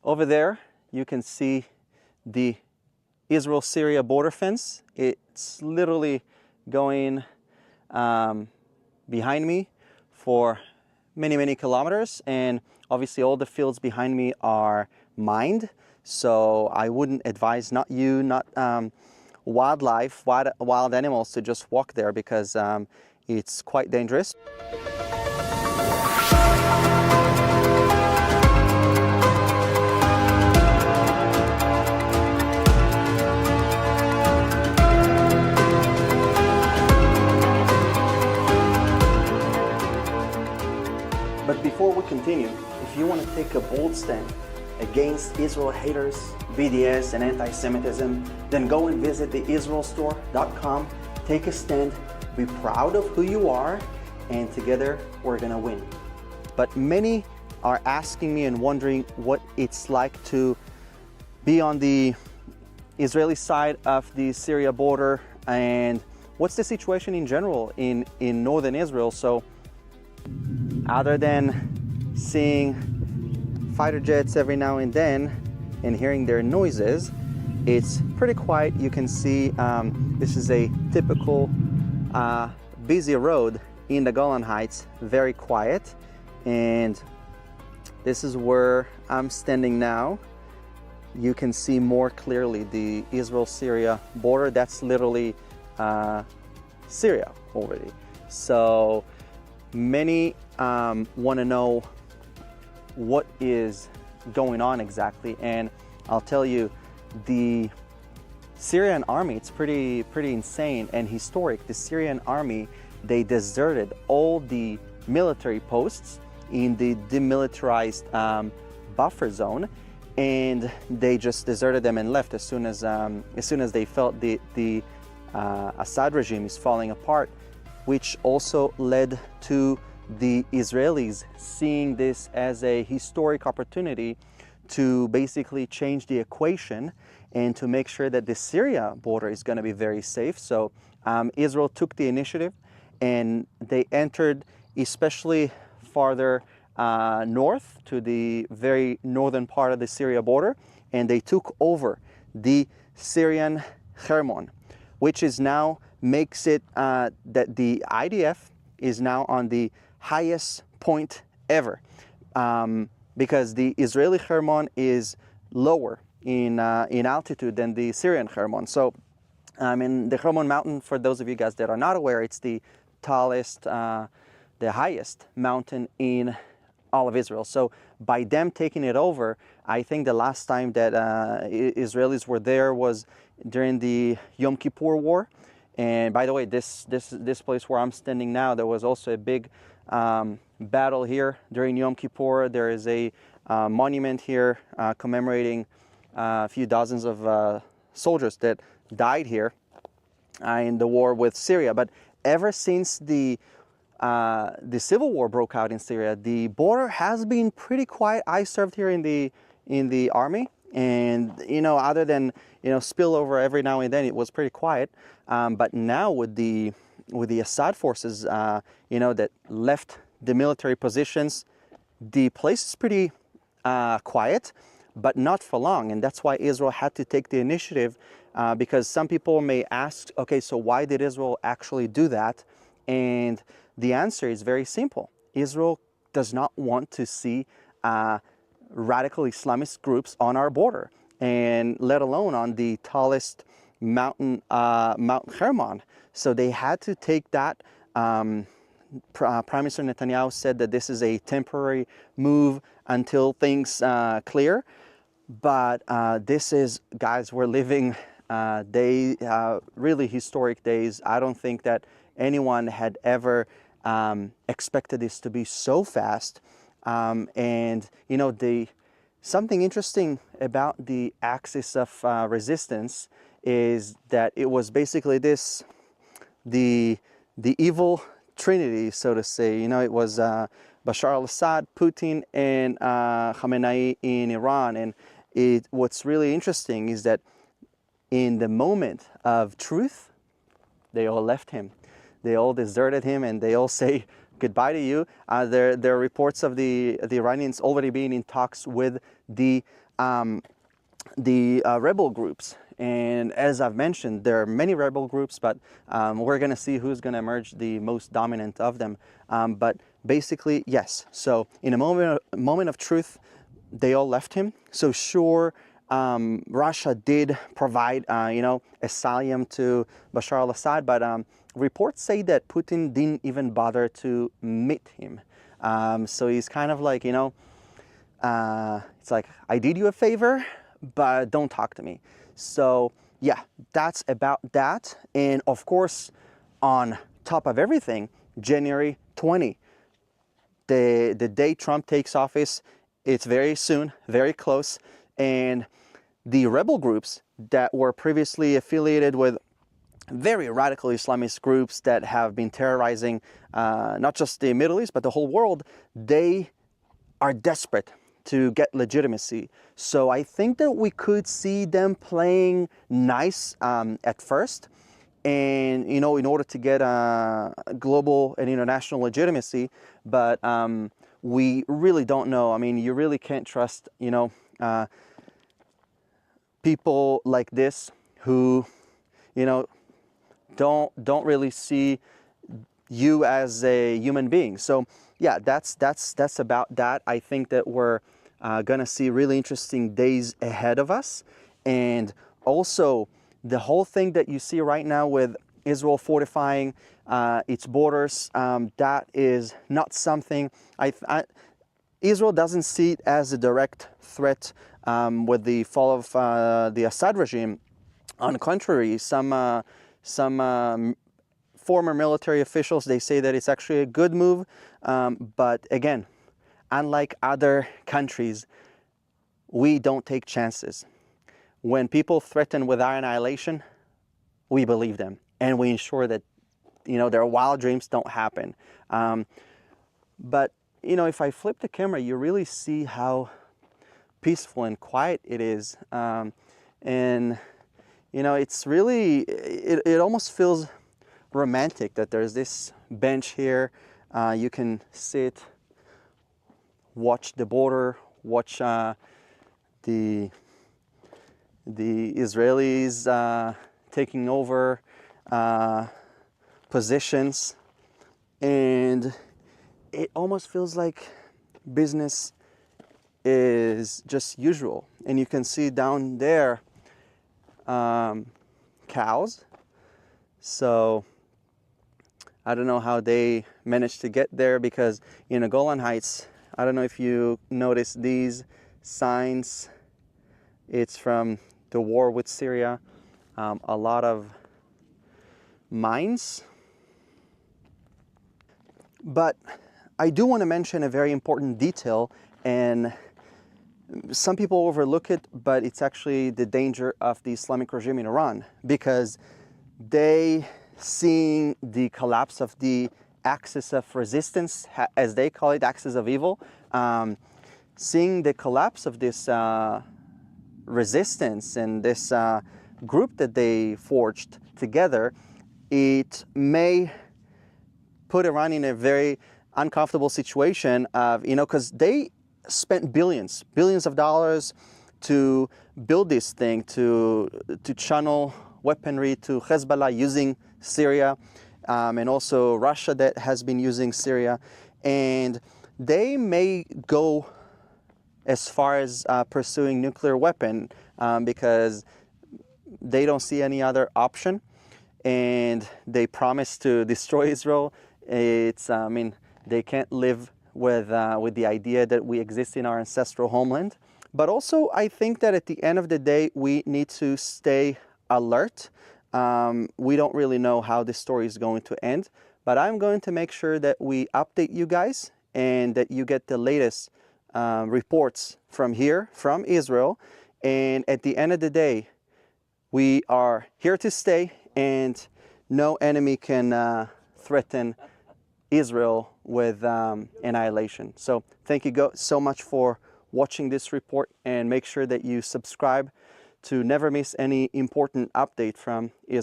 Over there, you can see the Israel-Syria border fence. It's literally going behind me for many, many kilometers. And obviously all the fields behind me are mined. So I wouldn't advise not wildlife, wild animals to just walk there because it's quite dangerous. But before we continue, if you want to take a bold stand against Israel haters, BDS, and anti-Semitism, then go and visit the israelstore.com, take a stand, be proud of who you are, and together we're gonna win. But many are asking me and wondering what it's like to be on the Israeli side of the Syria border and what's the situation in general in northern Israel. So other than seeing fighter jets every now and then and hearing their noises, it's pretty quiet. You can see this is a typical busy road in the Golan Heights, very quiet. And this is where I'm standing now. You can see more clearly the Israel-Syria border. That's literally Syria already. So many want to know what is going on exactly, and I'll tell you, the Syrian army, it's pretty insane and historic. The Syrian army, they deserted all the military posts in the demilitarized buffer zone, and they just deserted them and left as soon as they felt the Assad regime is falling apart, which also led to the Israelis seeing this as a historic opportunity to basically change the equation and to make sure that the Syria border is going to be very safe. So Israel took the initiative and they entered especially farther north to the very northern part of the Syria border, and they took over the Syrian Hermon, which is now makes it that the IDF is now on the highest point ever, because the Israeli Hermon is lower in altitude than the Syrian Hermon. So in the Hermon mountain, for those of you guys that are not aware, it's the tallest, the highest mountain in all of Israel. So by them taking it over, I think the last time that Israelis were there was during the Yom Kippur War. And by the way, this place where I'm standing now, there was also a big battle here during Yom Kippur. There is a monument here commemorating a few dozens of soldiers that died here in the war with Syria. But ever since the civil war broke out in Syria, the border has been pretty quiet. I served here in the army, and other than spillover every now and then, it was pretty quiet. But now with the Assad forces, that left the military positions, the place is pretty quiet, but not for long. And that's why Israel had to take the initiative, because some people may ask, okay, so why did Israel actually do that? And the answer is very simple. Israel does not want to see radical Islamist groups on our border, and let alone on the tallest mountain, Mount Hermon. So they had to take that. Prime Minister Netanyahu said that this is a temporary move until things clear. But this is, guys, we're living really historic days. I don't think that anyone had ever expected this to be so fast. And something interesting about the axis of resistance is that it was basically the evil trinity, so to say. It was Bashar al-Assad, Putin, and Khamenei in Iran. And what's really interesting is that in the moment of truth, they all left him. They all deserted him, and they all say goodbye to you. There are reports of the Iranians already being in talks with the the rebel groups. And as I've mentioned, there are many rebel groups, but we're going to see who's going to emerge the most dominant of them. But basically, yes. So in a moment of truth, they all left him. So sure, Russia did provide, asylum to Bashar al-Assad, but reports say that Putin didn't even bother to meet him. So he's kind of like, it's like, I did you a favor, but don't talk to me. So yeah, that's about that. And of course, on top of everything, January 20, the day Trump takes office, it's very soon, very close. And the rebel groups that were previously affiliated with very radical Islamist groups that have been terrorizing not just the Middle East, but the whole world, they are desperate to get legitimacy. So I think that we could see them playing nice at first, and in order to get global and international legitimacy. But we really don't know. I mean, you really can't trust people like this who don't really see you as a human being. So yeah, that's about that. I think that we're gonna see really interesting days ahead of us. And also the whole thing that you see right now with Israel fortifying its borders, that is not something Israel doesn't see it as a direct threat with the fall of the Assad regime. On the contrary, some former military officials, they say that it's actually a good move. But again, unlike other countries, we don't take chances. When people threaten with our annihilation, we believe them, and we ensure that their wild dreams don't happen. But if I flip the camera, you really see how peaceful and quiet it is. And it's really, it almost feels romantic that there's this bench here. You can sit, watch the border, watch the Israelis taking over positions, and it almost feels like business is just usual. And you can see down there cows. So I don't know how they managed to get there, because in the Golan Heights, I don't know if you noticed these signs. It's from the war with Syria. A lot of mines. But I do want to mention a very important detail, and some people overlook it, but it's actually the danger of the Islamic regime in Iran, because they, seeing the collapse of the axis of resistance, as they call it, axis of evil, seeing the collapse of this resistance and this group that they forged together, it may put Iran in a very uncomfortable situation of, because they spent billions of dollars to build this thing, to channel weaponry to Hezbollah using Syria, and also Russia that has been using Syria. And they may go as far as pursuing nuclear weapon because they don't see any other option, and they promise to destroy Israel. It's, they can't live with the idea that we exist in our ancestral homeland. But also, I think that at the end of the day, we need to stay alert. We don't really know how this story is going to end, but I'm going to make sure that we update you guys and that you get the latest reports from here, from Israel. And at the end of the day, we are here to stay, and no enemy can threaten Israel with annihilation. So thank you so much for watching this report, and make sure that you subscribe to never miss any important update from Israel.